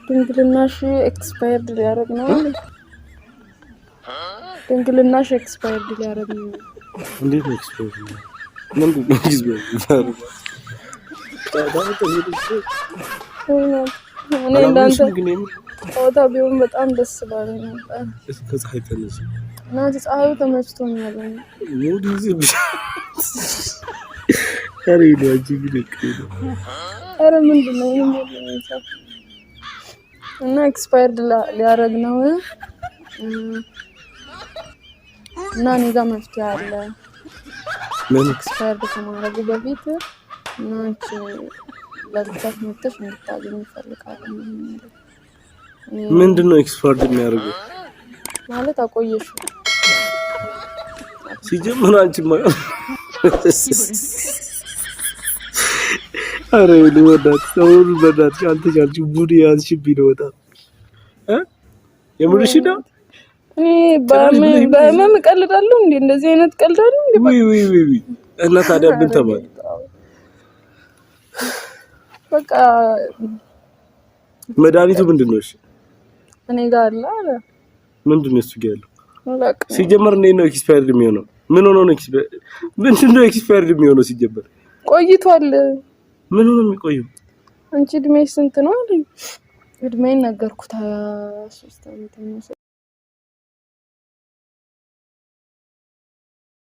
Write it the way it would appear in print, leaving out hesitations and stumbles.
ድንግልናሽ ኤክስፓየርድ ሊያደርግ ነው ድንግልናሽ ኤክስፓየርድ ሊያደርግ ነው እንዴት ኤክስፓየርድ ምንድን ነው ኤክስፓየርድ እኔ እንዳንተ ፎቶ ቢሆን በጣም ደስ ባለኝ ነበር ከፀሐይ ተነስ እና ፀሐዩ ተመችቶኛል ሙድ ይዝብሽ አሬ ልጅ ግልክ አረ ምንድነው እና ኤክስፓየርድ ሊያደርግ ነው እና እኔ ጋር መፍትሄ አለ ምን ኤክስፓየርድ ከማድረጉ በፊት እና አንቺ ለብቻሽ መጥተሽ እንድታገኝ ይፈልጋል ምንድነው ኤክስፓየርድ የሚያደርገው ማለት አቆየሽ ሲጀምር አንቺ አረ ልወዳት ሰውን በዳት አንተ ቡዲ ያዝሽብኝ ነው በጣም የምርሽ ነው እኔ በመም ቀልዳለሁ እንዴ እንደዚህ አይነት ቀልዳለሁ እንዴ ወይ እና ታዲያ ምን ተባለ በቃ መድኃኒቱ ምንድነው እሺ እኔ ጋር አለ ምንድነው እሱ ጋር ያለው በቃ ሲጀመር ነው ኤክስፓየርድ የሚሆነው ምን ሆኖ ነው ኤክስፓየርድ ምንድነው ኤክስፓየርድ የሚሆነው ሲጀመር ቆይቷል ምን ሆኖ የሚቆየው አንቺ እድሜሽ ስንት ነው እድሜን ነገርኩት 23 አመት ነው